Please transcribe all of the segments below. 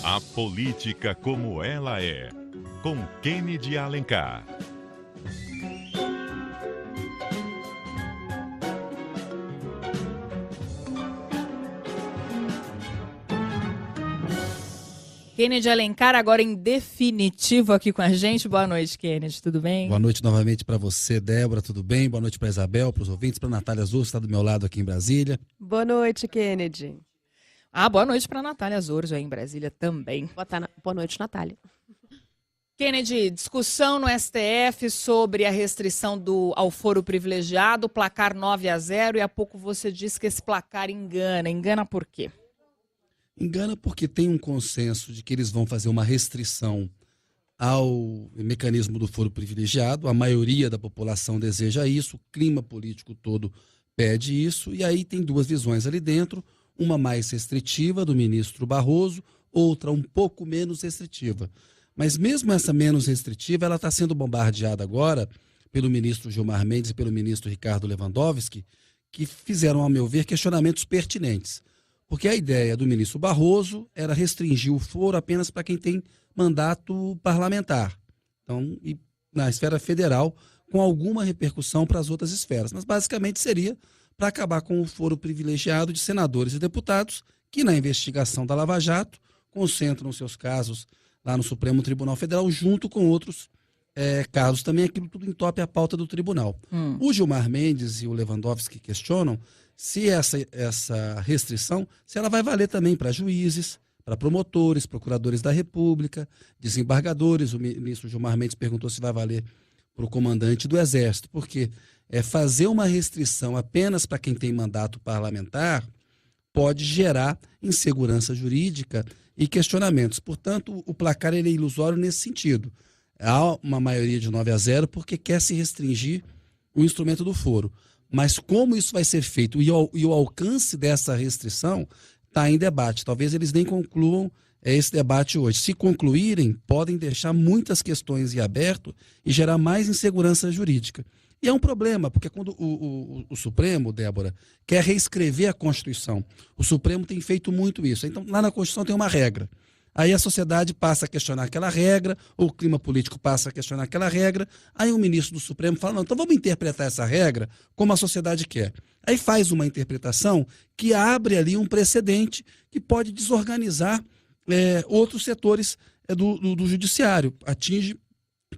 A política como ela é, com Kennedy Alencar. Kennedy Alencar, agora em definitivo aqui com a gente. Boa noite, Kennedy, tudo bem? Boa noite novamente para você, Débora, tudo bem? Boa noite para Isabel, para os ouvintes, para Natália Azul, que está do meu lado aqui em Brasília. Boa noite, Kennedy. Boa noite para Natália Azul, aí em Brasília também. Boa noite, Natália. Kennedy, discussão no STF sobre a restrição ao foro privilegiado, placar 9-0, e há pouco você disse que esse placar engana. Engana por quê? Engana porque tem um consenso de que eles vão fazer uma restrição ao mecanismo do foro privilegiado. A maioria da população deseja isso, o clima político todo pede isso, e aí tem duas visões ali dentro, uma mais restritiva, do ministro Barroso, outra um pouco menos restritiva. Mas mesmo essa menos restritiva, ela está sendo bombardeada agora pelo ministro Gilmar Mendes e pelo ministro Ricardo Lewandowski, que fizeram, ao meu ver, questionamentos pertinentes. Porque a ideia do ministro Barroso era restringir o foro apenas para quem tem mandato parlamentar. Então, e na esfera federal, com alguma repercussão para as outras esferas. Mas basicamente seria para acabar com o foro privilegiado de senadores e deputados que, na investigação da Lava Jato, concentram seus casos lá no Supremo Tribunal Federal, junto com outros casos também. Aquilo tudo entope a pauta do tribunal. O Gilmar Mendes e o Lewandowski questionam se essa restrição, se ela vai valer também para juízes, para promotores, procuradores da República, desembargadores. O ministro Gilmar Mendes perguntou se vai valer para o comandante do Exército, porque fazer uma restrição apenas para quem tem mandato parlamentar pode gerar insegurança jurídica e questionamentos. Portanto, o placar ele é ilusório nesse sentido. Há uma maioria de 9-0 porque quer se restringir o instrumento do foro. Mas como isso vai ser feito e o alcance dessa restrição está em debate. Talvez eles nem concluam esse debate hoje. Se concluírem, podem deixar muitas questões em aberto e gerar mais insegurança jurídica. E é um problema, porque quando o Supremo, Débora, quer reescrever a Constituição, o Supremo tem feito muito isso. Então, lá na Constituição tem uma regra. Aí a sociedade passa a questionar aquela regra, ou o clima político passa a questionar aquela regra, aí o ministro do Supremo fala, não, então vamos interpretar essa regra como a sociedade quer. Aí faz uma interpretação que abre ali um precedente que pode desorganizar outros setores do judiciário,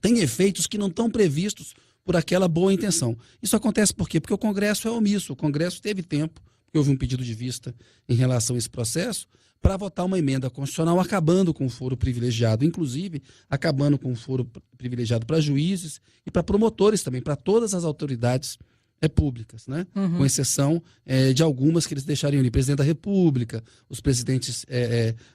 tem efeitos que não estão previstos por aquela boa intenção. Isso acontece por quê? Porque o Congresso é omisso, o Congresso teve tempo, porque houve um pedido de vista em relação a esse processo, para votar uma emenda constitucional acabando com o foro privilegiado, inclusive acabando com o foro privilegiado para juízes e para promotores também, para todas as autoridades públicas, né? Com exceção de algumas que eles deixariam ali, presidente da República, os presidentes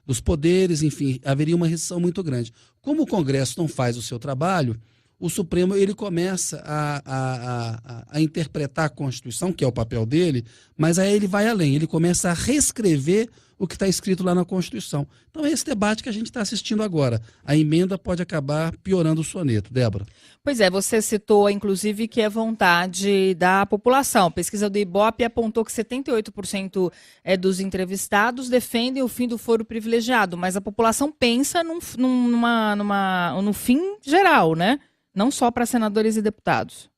dos poderes, enfim, haveria uma restrição muito grande. Como o Congresso não faz o seu trabalho, o Supremo ele começa a interpretar a Constituição, que é o papel dele, mas aí ele vai além, ele começa a reescrever o que está escrito lá na Constituição. Então é esse debate que a gente está assistindo agora. A emenda pode acabar piorando o soneto. Débora. Pois é, você citou, inclusive, que é vontade da população. A pesquisa do Ibope apontou que 78% dos entrevistados defendem o fim do foro privilegiado, mas a população pensa no fim geral, né? Não só para senadores e deputados.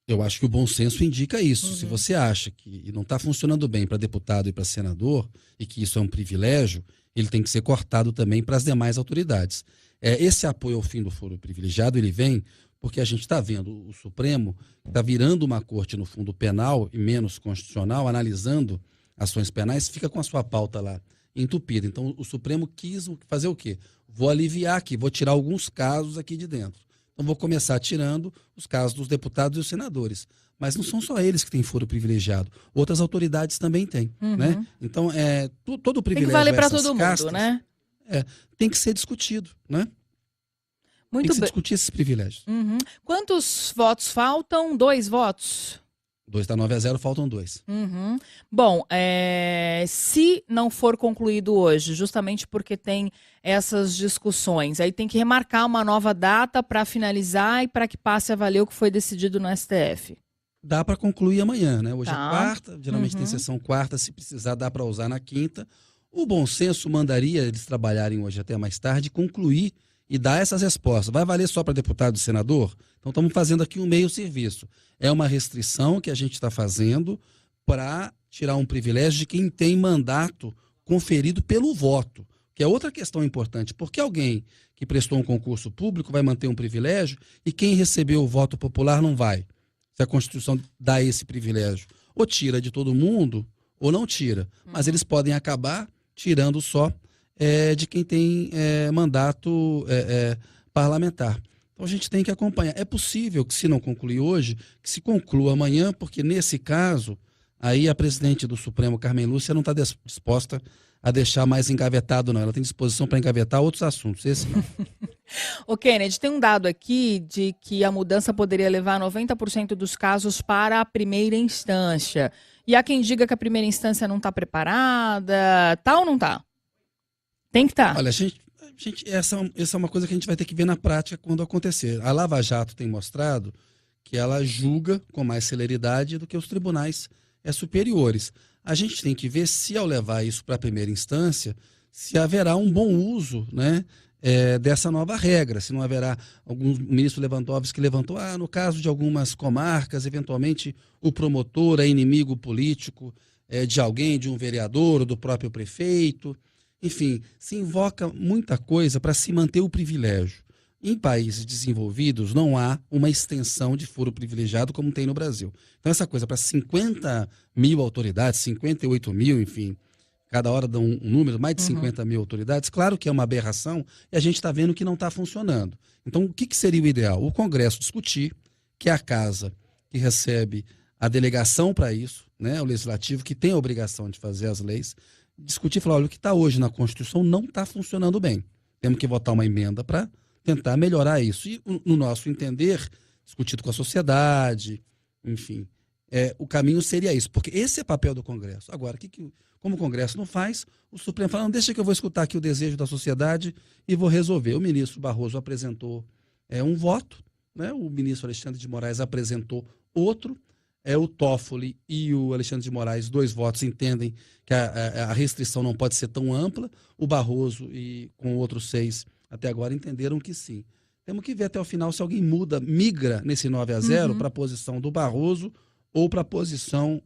Eu acho que o bom senso indica isso. Se você acha que não está funcionando bem para deputado e para senador, e que isso é um privilégio, ele tem que ser cortado também para as demais autoridades. Esse apoio ao fim do foro privilegiado, ele vem porque a gente está vendo o Supremo está virando uma corte no fundo penal e menos constitucional, analisando ações penais, fica com a sua pauta lá entupida. Então o Supremo quis fazer o quê? Vou aliviar aqui, vou tirar alguns casos aqui de dentro. Então vou começar tirando os casos dos deputados e dos senadores. Mas não são só eles que têm foro privilegiado. Outras autoridades também têm. Né? Então, todo o privilégio. Tem que valer para todo castas, mundo, né? Tem que ser discutido, né? Muito tem que se bem. discutir esses privilégios. Quantos votos faltam? 2 votos? 2 está 9-0, faltam 2. Bom, se não for concluído hoje, justamente porque tem essas discussões, aí tem que remarcar uma nova data para finalizar e para que passe a valer o que foi decidido no STF. Dá para concluir amanhã, né? Hoje é Tá. quarta, geralmente tem sessão quarta, se precisar dá para usar na quinta, O bom senso mandaria eles trabalharem hoje até mais tarde, concluir e dar essas respostas. Vai valer só para deputado e senador? Então estamos fazendo aqui um meio serviço. É uma restrição que a gente está fazendo para tirar um privilégio de quem tem mandato conferido pelo voto, que é outra questão importante. Porque alguém que prestou um concurso público vai manter um privilégio e quem recebeu o voto popular não vai? Se a Constituição dá esse privilégio. Ou tira de todo mundo, ou não tira. Mas eles podem acabar tirando só de quem tem mandato parlamentar. Então a gente tem que acompanhar. É possível que, se não concluir hoje, que se conclua amanhã, porque nesse caso, aí a presidente do Supremo, Carmen Lúcia, não está disposta a deixar mais engavetado, não. Ela tem disposição para engavetar outros assuntos. Esse não. Ô Kennedy, tem um dado aqui de que a mudança poderia levar 90% dos casos para a primeira instância. E há quem diga que a primeira instância não está preparada. Tá ou não tá? Tem que estar. Olha, essa é uma coisa que a gente vai ter que ver na prática quando acontecer. A Lava Jato tem mostrado que ela julga com mais celeridade do que os tribunais superiores. A gente tem que ver se, ao levar isso para a primeira instância, se haverá um bom uso, né, dessa nova regra, se não haverá. O ministro Lewandowski levantou, no caso de algumas comarcas, eventualmente o promotor é inimigo político de alguém, de um vereador ou do próprio prefeito. Enfim, se invoca muita coisa para se manter o privilégio. Em países desenvolvidos não há uma extensão de foro privilegiado como tem no Brasil. Então essa coisa para 50 mil autoridades, 58 mil, enfim, cada hora dá um número, mais de 50 mil autoridades, claro que é uma aberração e a gente está vendo que não está funcionando. Então o que seria o ideal? O Congresso discutir, que é a casa que recebe a delegação para isso, né, o Legislativo que tem a obrigação de fazer as leis, discutir e falar, olha, o que está hoje na Constituição não está funcionando bem. Temos que votar uma emenda para tentar melhorar isso. E, no nosso entender, discutido com a sociedade, enfim, o caminho seria isso, porque esse é o papel do Congresso. Agora, como o Congresso não faz, o Supremo fala, não, deixa que eu vou escutar aqui o desejo da sociedade e vou resolver. O ministro Barroso apresentou um voto, né? O ministro Alexandre de Moraes apresentou outro, o Toffoli e o Alexandre de Moraes, 2 votos, entendem que a restrição não pode ser tão ampla. O Barroso e com outros 6 até agora entenderam que sim. Temos que ver até o final se alguém migra nesse 9-0 para a posição do Barroso ou para a posição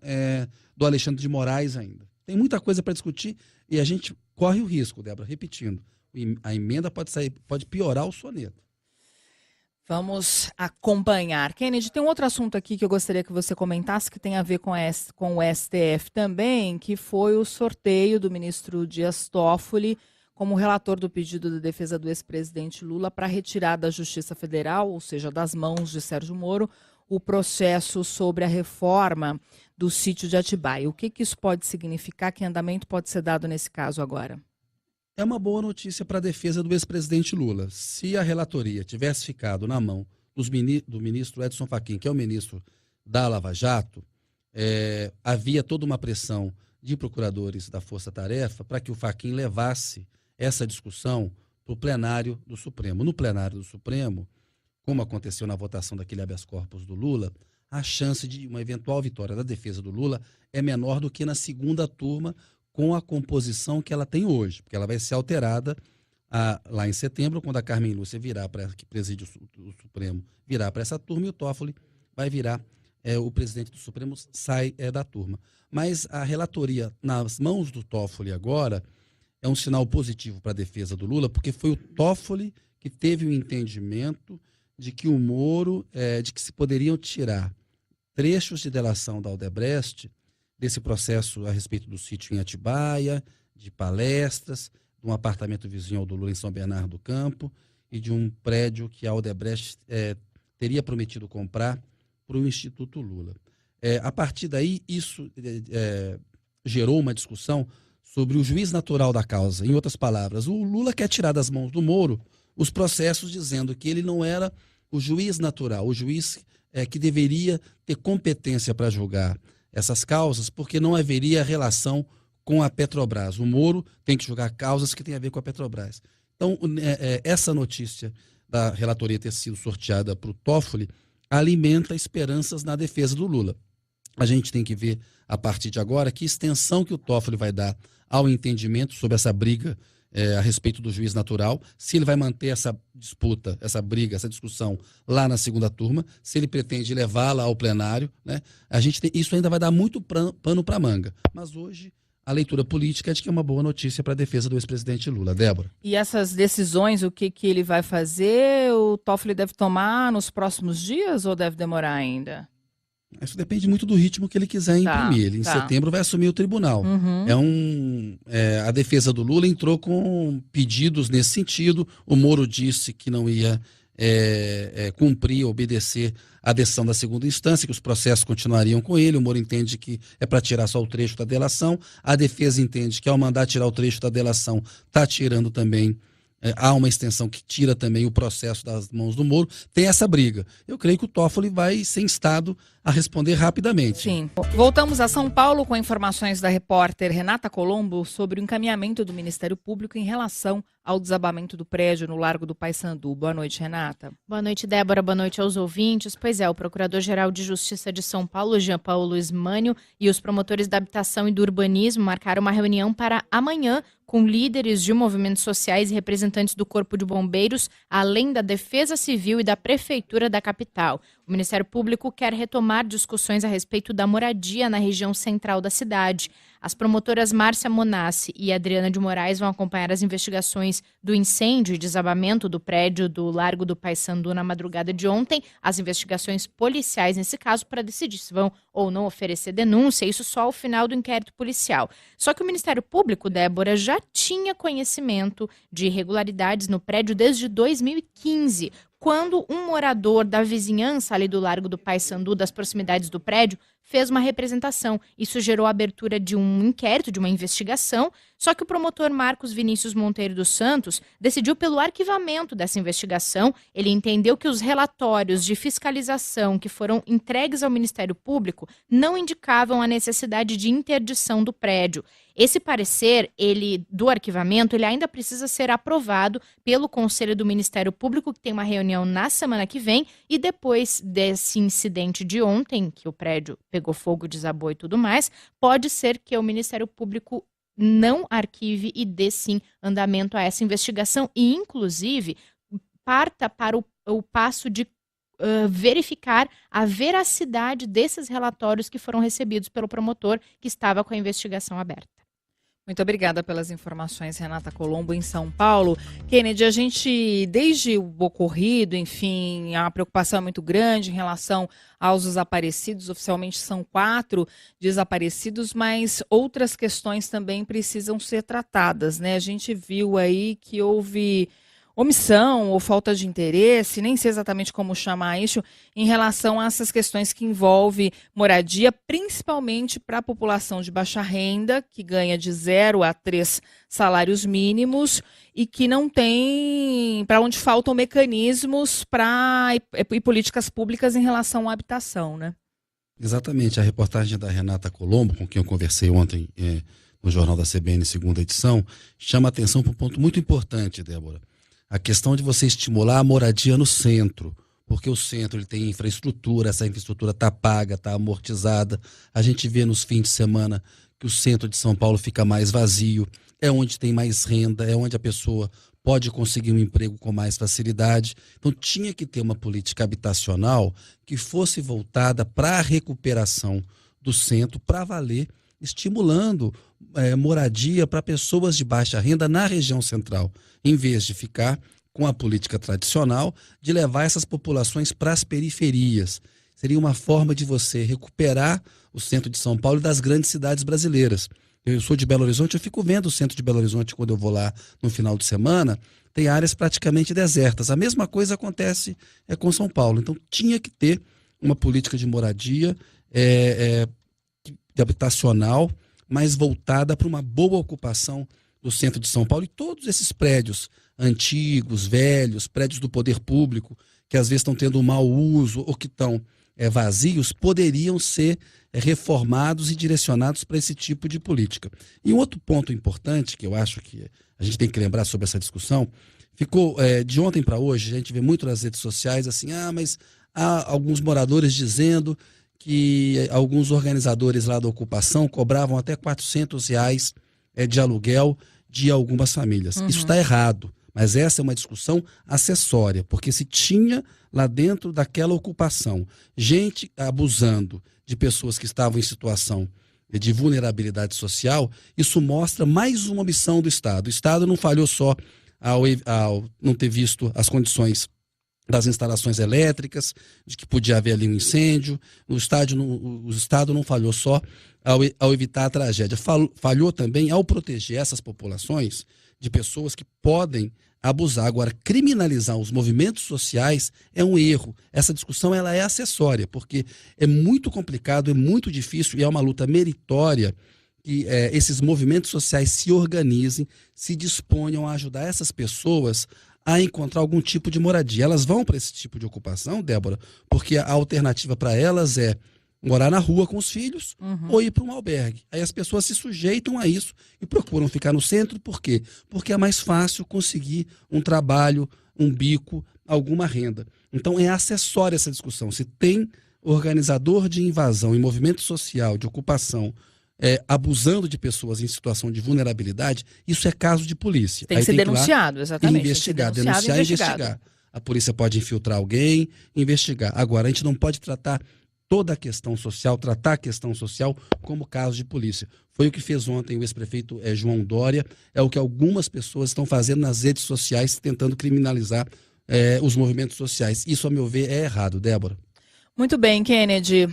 do Alexandre de Moraes ainda. Tem muita coisa para discutir e a gente corre o risco, Débora, repetindo, a emenda pode piorar o soneto. Vamos acompanhar. Kennedy, tem um outro assunto aqui que eu gostaria que você comentasse, que tem a ver com o STF também, que foi o sorteio do ministro Dias Toffoli como relator do pedido de defesa do ex-presidente Lula para retirar da Justiça Federal, ou seja, das mãos de Sérgio Moro, o processo sobre a reforma do sítio de Atibaia. O que isso pode significar? Que andamento pode ser dado nesse caso agora? É uma boa notícia para a defesa do ex-presidente Lula. Se a relatoria tivesse ficado na mão do ministro Edson Fachin, que é o ministro da Lava Jato, havia toda uma pressão de procuradores da Força Tarefa para que o Fachin levasse essa discussão para o plenário do Supremo. No plenário do Supremo, como aconteceu na votação daquele habeas corpus do Lula, a chance de uma eventual vitória da defesa do Lula é menor do que na segunda turma, com a composição que ela tem hoje, porque ela vai ser alterada lá em setembro, quando a Carmen Lúcia que preside o Supremo, virá para essa turma e o Toffoli vai virar, o presidente do Supremo sai da turma. Mas a relatoria nas mãos do Toffoli agora é um sinal positivo para a defesa do Lula, porque foi o Toffoli que teve o entendimento de que o Moro, de que se poderiam tirar trechos de delação da Odebrecht desse processo a respeito do sítio em Atibaia, de palestras, de um apartamento vizinho ao do Lula em São Bernardo do Campo e de um prédio que a Odebrecht teria prometido comprar para o Instituto Lula. A partir daí, isso gerou uma discussão sobre o juiz natural da causa. Em outras palavras, o Lula quer tirar das mãos do Moro os processos dizendo que ele não era o juiz natural, o juiz que deveria ter competência para julgar essas causas, porque não haveria relação com a Petrobras. O Moro tem que julgar causas que têm a ver com a Petrobras. Então, essa notícia da relatoria ter sido sorteada para o Toffoli alimenta esperanças na defesa do Lula. A gente tem que ver, a partir de agora, que extensão que o Toffoli vai dar ao entendimento sobre essa briga a respeito do juiz natural, se ele vai manter essa disputa, essa briga, essa discussão lá na segunda turma, se ele pretende levá-la ao plenário, né? Isso ainda vai dar muito pano para manga. Mas hoje a leitura política é de que é uma boa notícia para a defesa do ex-presidente Lula. Débora. E essas decisões, o que ele vai fazer, o Toffoli deve tomar nos próximos dias ou deve demorar ainda? Isso depende muito do ritmo que ele quiser imprimir. Ele, em setembro, vai assumir o tribunal. A defesa do Lula entrou com pedidos nesse sentido. O Moro disse que não ia cumprir, obedecer a decisão da segunda instância, que os processos continuariam com ele. O Moro entende que é para tirar só o trecho da delação. A defesa entende que, ao mandar tirar o trecho da delação, está tirando também. Há uma extensão que tira também o processo das mãos do Moro. Tem essa briga. Eu creio que o Toffoli vai ser instado a responder rapidamente. Sim. Voltamos a São Paulo com informações da repórter Renata Colombo sobre o encaminhamento do Ministério Público em relação ao desabamento do prédio no Largo do Paissandu. Boa noite, Renata. Boa noite, Débora. Boa noite aos ouvintes. Pois é, o Procurador-Geral de Justiça de São Paulo, Jean Paulo Ismânio, e os promotores da habitação e do urbanismo marcaram uma reunião para amanhã com líderes de movimentos sociais e representantes do Corpo de Bombeiros, além da Defesa Civil e da Prefeitura da capital. O Ministério Público quer retomar discussões a respeito da moradia na região central da cidade. As promotoras Márcia Monassi e Adriana de Moraes vão acompanhar as investigações do incêndio e desabamento do prédio do Largo do Paissandu na madrugada de ontem, as investigações policiais nesse caso, para decidir se vão ou não oferecer denúncia, isso só ao final do inquérito policial. Só que o Ministério Público, Débora, já tinha conhecimento de irregularidades no prédio desde 2015, quando um morador da vizinhança ali do Largo do Paissandu, das proximidades do prédio, fez uma representação. Isso gerou a abertura de um inquérito, de uma investigação, só que o promotor Marcos Vinícius Monteiro dos Santos decidiu pelo arquivamento dessa investigação. Ele entendeu que os relatórios de fiscalização que foram entregues ao Ministério Público não indicavam a necessidade de interdição do prédio. Esse parecer, do arquivamento, ele ainda precisa ser aprovado pelo Conselho do Ministério Público, que tem uma reunião na semana que vem, e depois desse incidente de ontem, que o prédio pegou fogo, desabou e tudo mais, pode ser que o Ministério Público não arquive e dê sim andamento a essa investigação e, inclusive, parta para o passo de verificar a veracidade desses relatórios que foram recebidos pelo promotor que estava com a investigação aberta. Muito obrigada pelas informações, Renata Colombo, em São Paulo. Kennedy, a gente, desde o ocorrido, enfim, a preocupação é muito grande em relação aos desaparecidos. Oficialmente são 4 desaparecidos, mas outras questões também precisam ser tratadas, né? A gente viu aí que houve omissão ou falta de interesse, nem sei exatamente como chamar isso, em relação a essas questões que envolvem moradia, principalmente para a população de baixa renda, que ganha de 0 a 3 salários mínimos e que não tem, para onde faltam mecanismos e políticas públicas em relação à habitação, né? Exatamente. A reportagem da Renata Colombo, com quem eu conversei ontem no Jornal da CBN, segunda edição, chama a atenção para um ponto muito importante, Débora. A questão de você estimular a moradia no centro, porque o centro ele tem infraestrutura, essa infraestrutura está paga, está amortizada. A gente vê nos fins de semana que o centro de São Paulo fica mais vazio, é onde tem mais renda, é onde a pessoa pode conseguir um emprego com mais facilidade. Então tinha que ter uma política habitacional que fosse voltada para a recuperação do centro, para valer, estimulando moradia para pessoas de baixa renda na região central, em vez de ficar com a política tradicional de levar essas populações para as periferias. Seria uma forma de você recuperar o centro de São Paulo e das grandes cidades brasileiras. Eu sou de Belo Horizonte, eu fico vendo o centro de Belo Horizonte quando eu vou lá no final de semana, tem áreas praticamente desertas. A mesma coisa acontece com São Paulo. Então tinha que ter uma política de moradia habitacional, mais voltada para uma boa ocupação do centro de São Paulo, e todos esses prédios antigos, velhos, prédios do poder público, que às vezes estão tendo um mau uso ou que estão vazios, poderiam ser reformados e direcionados para esse tipo de política. E um outro ponto importante, que eu acho que a gente tem que lembrar sobre essa discussão, ficou de ontem para hoje, a gente vê muito nas redes sociais assim, mas há alguns moradores dizendo que alguns organizadores lá da ocupação cobravam até R$ 400 de aluguel de algumas famílias. Isso está errado, mas essa é uma discussão acessória, porque se tinha lá dentro daquela ocupação gente abusando de pessoas que estavam em situação de vulnerabilidade social, isso mostra mais uma omissão do Estado. O Estado não falhou só ao não ter visto as condições das instalações elétricas, de que podia haver ali um incêndio. O Estado não falhou só ao evitar a tragédia. Falhou também ao proteger essas populações de pessoas que podem abusar. Agora, criminalizar os movimentos sociais é um erro. Essa discussão ela é acessória, porque é muito complicado, é muito difícil e é uma luta meritória que esses movimentos sociais se organizem, se disponham a ajudar essas pessoas a encontrar algum tipo de moradia. Elas vão para esse tipo de ocupação, Débora, porque a alternativa para elas é morar na rua com os filhos ou ir para um albergue. Aí as pessoas se sujeitam a isso e procuram ficar no centro. Por quê? Porque é mais fácil conseguir um trabalho, um bico, alguma renda. Então é acessória essa discussão. Se tem organizador de invasão em movimento social, de ocupação, abusando de pessoas em situação de vulnerabilidade, isso é caso de polícia. Tem que ser denunciado, exatamente. Investigar, denunciar e investigar. A polícia pode infiltrar alguém, investigar. Agora, a gente não pode tratar toda a questão social, tratar a questão social como caso de polícia. Foi o que fez ontem o ex-prefeito João Dória, é o que algumas pessoas estão fazendo nas redes sociais, tentando criminalizar os movimentos sociais. Isso, a meu ver, é errado, Débora. Muito bem, Kennedy.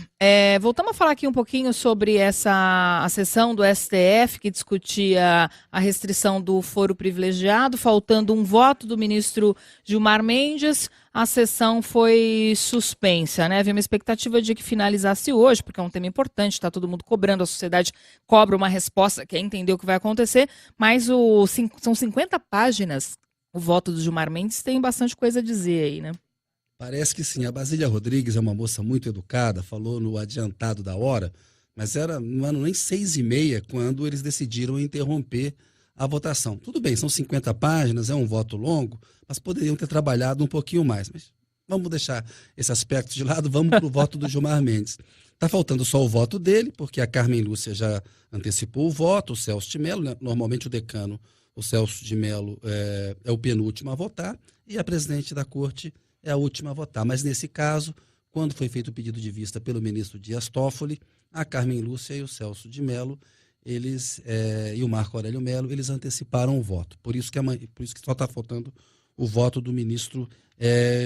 Voltamos a falar aqui um pouquinho sobre a sessão do STF que discutia a restrição do foro privilegiado, faltando um voto do ministro Gilmar Mendes. A sessão foi suspensa, né? Havia uma expectativa de que finalizasse hoje, porque é um tema importante, está todo mundo cobrando, a sociedade cobra uma resposta, quer entender o que vai acontecer, mas são 50 páginas. O voto do Gilmar Mendes tem bastante coisa a dizer aí, né? Parece que sim. A Basília Rodrigues é uma moça muito educada, falou no adiantado da hora, mas não eram nem 6h30 quando eles decidiram interromper a votação. Tudo bem, são 50 páginas, é um voto longo, mas poderiam ter trabalhado um pouquinho mais. Mas vamos deixar esse aspecto de lado, vamos para o voto do Gilmar Mendes. Está faltando só o voto dele, porque a Carmen Lúcia já antecipou o voto, o Celso de Mello, normalmente o decano, o Celso de Mello, é o penúltimo a votar, e a presidente da corte é a última a votar. Mas nesse caso, quando foi feito o pedido de vista pelo ministro Dias Toffoli, a Carmen Lúcia e o Celso de Mello, e o Marco Aurélio Mello, eles anteciparam o voto. Por isso que só está faltando o voto do ministro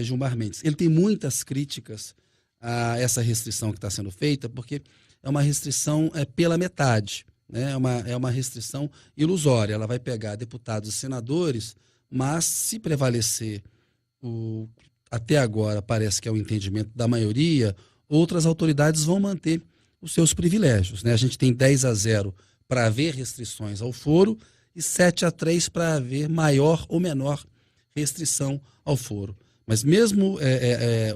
Gilmar Mendes. Ele tem muitas críticas a essa restrição que está sendo feita, porque é uma restrição pela metade, né? É uma restrição ilusória. Ela vai pegar deputados e senadores, mas se prevalecer até agora parece que é o entendimento da maioria, outras autoridades vão manter os seus privilégios, né? A gente tem 10-0 para haver restrições ao foro e 7-3 para haver maior ou menor restrição ao foro. Mas mesmo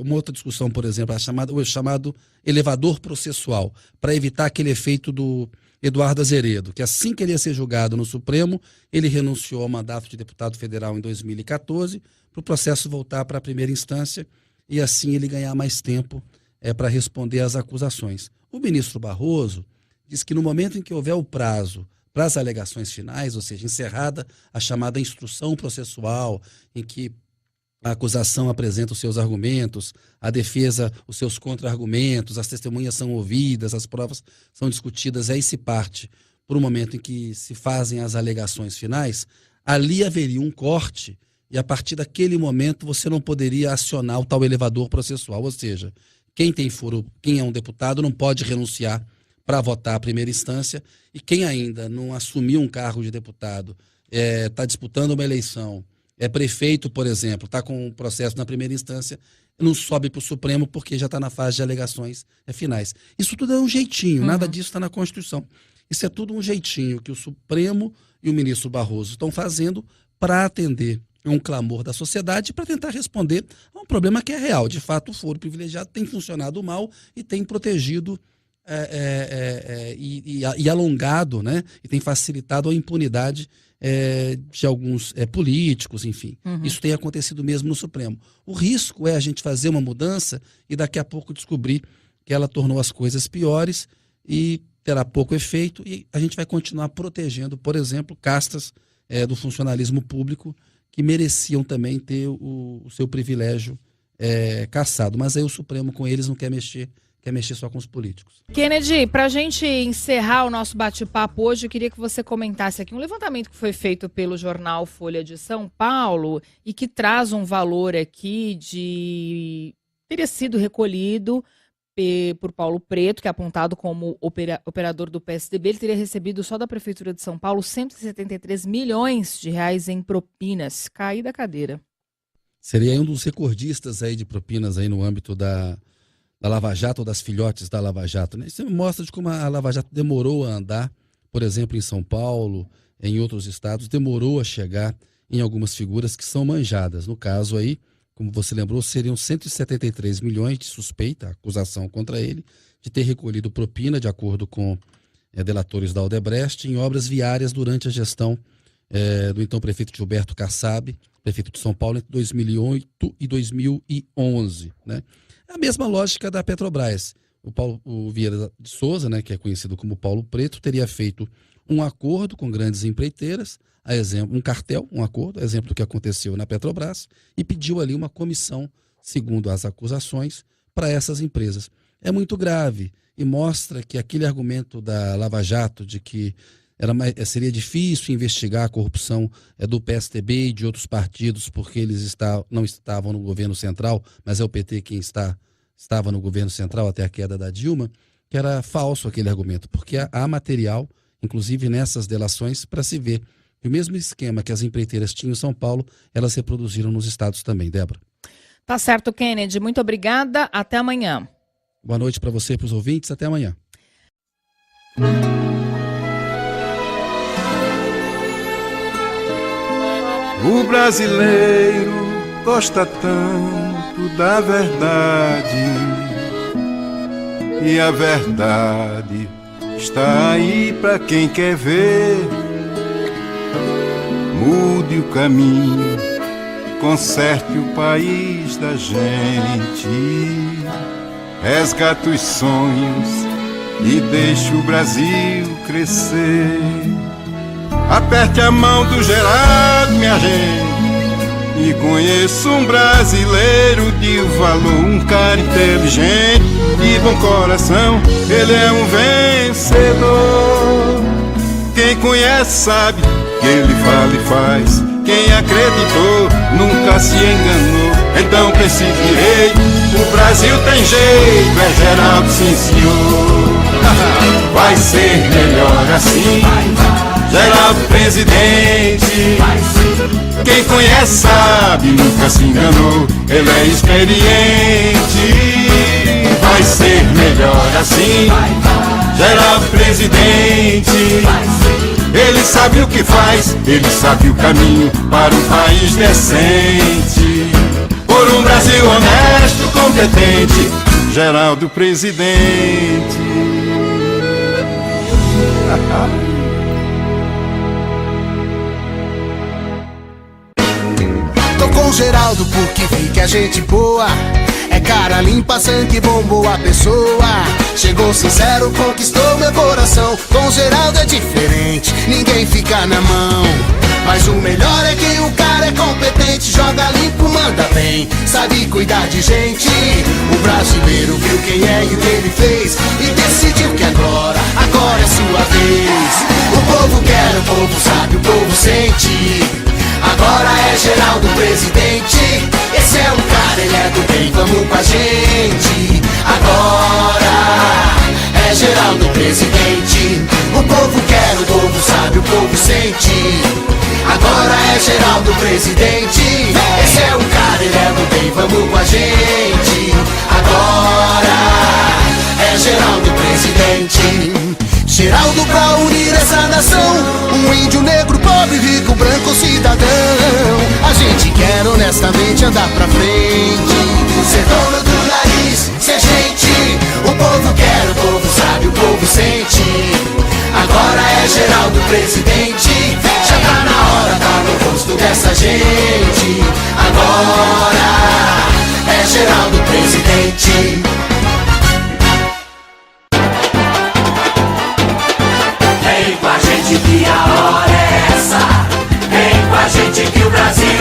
uma outra discussão, por exemplo, o chamado elevador processual, para evitar aquele efeito do Eduardo Azeredo, que assim que ele ia ser julgado no Supremo, ele renunciou ao mandato de deputado federal em 2014, para o processo voltar para a primeira instância e assim ele ganhar mais tempo para responder às acusações. O ministro Barroso diz que no momento em que houver o prazo para as alegações finais, ou seja, encerrada a chamada instrução processual, em que a acusação apresenta os seus argumentos, a defesa os seus contra-argumentos, as testemunhas são ouvidas, as provas são discutidas, aí se parte para o momento em que se fazem as alegações finais, ali haveria um corte e a partir daquele momento você não poderia acionar o tal elevador processual, ou seja, quem tem foro, quem é um deputado não pode renunciar para votar a primeira instância e quem ainda não assumiu um cargo de deputado, está disputando uma eleição, é prefeito, por exemplo, está com um processo na primeira instância, não sobe para o Supremo porque já está na fase de alegações finais. Isso tudo é um jeitinho, nada disso está na Constituição. Isso é tudo um jeitinho que o Supremo e o ministro Barroso estão fazendo para atender um clamor da sociedade para tentar responder a um problema que é real. De fato, o foro privilegiado tem funcionado mal e tem protegido e alongado, né? E tem facilitado a impunidade de alguns políticos, enfim. Isso tem acontecido mesmo no Supremo. O risco é a gente fazer uma mudança e daqui a pouco descobrir que ela tornou as coisas piores e terá pouco efeito, e a gente vai continuar protegendo, por exemplo, castas do funcionalismo público que mereciam também ter o seu privilégio cassado. Mas aí o Supremo com eles não quer mexer só com os políticos. Kennedy, para a gente encerrar o nosso bate-papo hoje, eu queria que você comentasse aqui um levantamento que foi feito pelo jornal Folha de São Paulo e que traz um valor aqui de teria sido recolhido por Paulo Preto, que é apontado como operador do PSDB. Ele teria recebido só da Prefeitura de São Paulo 173 milhões de reais em propinas. Caí da cadeira. Seria um dos recordistas aí de propinas aí no âmbito da Lava Jato ou das filhotes da Lava Jato, né? Isso mostra de como a Lava Jato demorou a andar, por exemplo, em São Paulo, em outros estados, demorou a chegar em algumas figuras que são manjadas. No caso aí, como você lembrou, seriam 173 milhões de suspeita, acusação contra ele, de ter recolhido propina, de acordo com delatores da Odebrecht, em obras viárias durante a gestão do então prefeito Gilberto Kassab, prefeito de São Paulo, entre 2008 e 2011, né? A mesma lógica da Petrobras. O Vieira de Souza, né, que é conhecido como Paulo Preto, teria feito um acordo com grandes empreiteiras, a exemplo, um cartel, um acordo, exemplo do que aconteceu na Petrobras, e pediu ali uma comissão, segundo as acusações, para essas empresas. É muito grave e mostra que aquele argumento da Lava Jato de que seria difícil investigar a corrupção do PSDB e de outros partidos porque eles não estavam no governo central, mas é o PT quem estava no governo central até a queda da Dilma, que era falso aquele argumento, porque há material, inclusive nessas delações, para se ver que o mesmo esquema que as empreiteiras tinham em São Paulo, elas reproduziram nos estados também. Débora. Tá certo, Kennedy. Muito obrigada. Até amanhã. Boa noite para você e para os ouvintes. Até amanhã. O brasileiro gosta tanto da verdade, e a verdade está aí para quem quer ver. Mude o caminho, conserte o país da gente, resgate os sonhos e deixe o Brasil crescer. Aperte a mão do Geraldo, minha gente, e conheça um brasileiro de valor, um cara inteligente, de bom coração, ele é um vencedor. Quem conhece sabe que ele fala e faz, quem acreditou nunca se enganou. Então pense direito, o Brasil tem jeito, é Geraldo, sim senhor. Vai ser melhor assim, Geraldo presidente. Quem conhece sabe, nunca se enganou, ele é experiente. Vai ser melhor assim, Geraldo presidente. Ele sabe o que faz, ele sabe o caminho para um país decente. Por um Brasil honesto, competente, Geraldo presidente. Tô com Geraldo porque vi que a gente boa, é cara limpa, sangue bom, boa pessoa. Chegou sincero, conquistou meu coração. Com Geraldo é diferente, ninguém fica na mão. Mas o melhor é que o cara é competente, joga limpo, manda bem, sabe cuidar de gente. O brasileiro viu quem é e o que ele fez e decidiu que agora é sua vez. O povo quer, o povo sabe, o povo sente. Agora é Geraldo presidente. Esse é o cara, ele é do bem, vamos com a gente. Agora é Geraldo presidente. O povo quer, o povo sabe, o povo sente. Agora é Geraldo presidente. Esse é o cara, ele é do bem, vamos com a gente. Agora é Geraldo presidente. Geraldo pra unir essa nação, um índio, negro, pobre, rico, branco, cidadão. A gente quer honestamente andar pra frente, ser dono do nariz, ser gente. O povo quer, o povo sabe, o povo sente. Agora é Geraldo presidente. Já tá na hora, tá no rosto dessa gente. Agora é Geraldo presidente.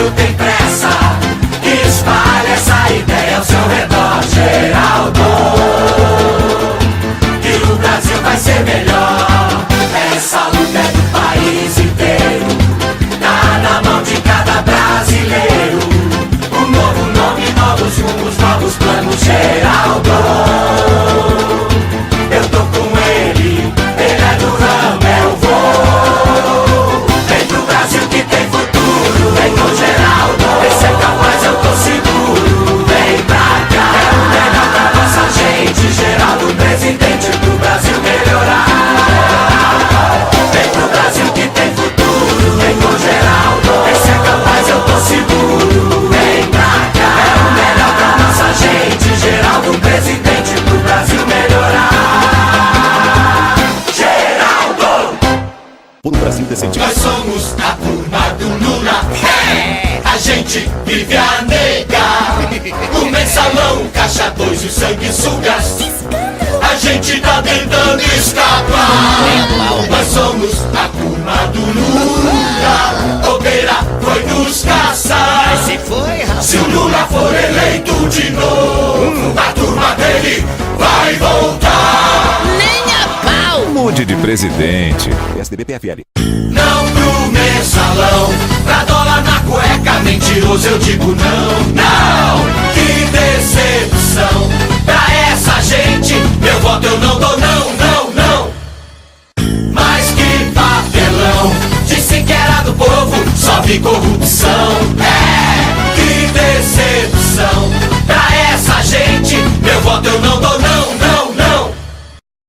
Brasil tem pressa, espalhe essa ideia ao seu redor, Geraldo, que o Brasil vai ser melhor. Essa luta é do país inteiro, tá na mão de cada brasileiro. Um novo nome, novos rumos, novos planos, Geraldo. Eu tô com ele é do ramo, eu vou. Vem pro Brasil que tem futuro, vem com Geraldo. Esse é capaz, eu tô seguro, vem pra cá. É o melhor pra nossa gente, Geraldo, presidente pro Brasil melhorar. Vem pro Brasil que tem futuro, vem com Geraldo. Esse é capaz, eu tô seguro, vem pra cá. É o melhor pra nossa gente, Geraldo, presidente pro Brasil melhorar. Por um Brasil decente. Nós somos a turma do Lula, a gente vive a negar. O mensalão, caixa 2 e o sanguessugas, a gente tá tentando escapar. Nós somos a turma do Lula, Bobeira foi nos caçar. Se o Lula for eleito de novo, a turma dele vai voltar. Mude de presidente. PSDB, PFL. Não pro mensalão, pra dólar na cueca, mentiroso eu digo não, não. Que decepção, pra essa gente, meu voto eu não dou, não, não, não. Mas que papelão, disse que era do povo, só vi corrupção. É, que decepção, pra essa gente, meu voto eu não dou.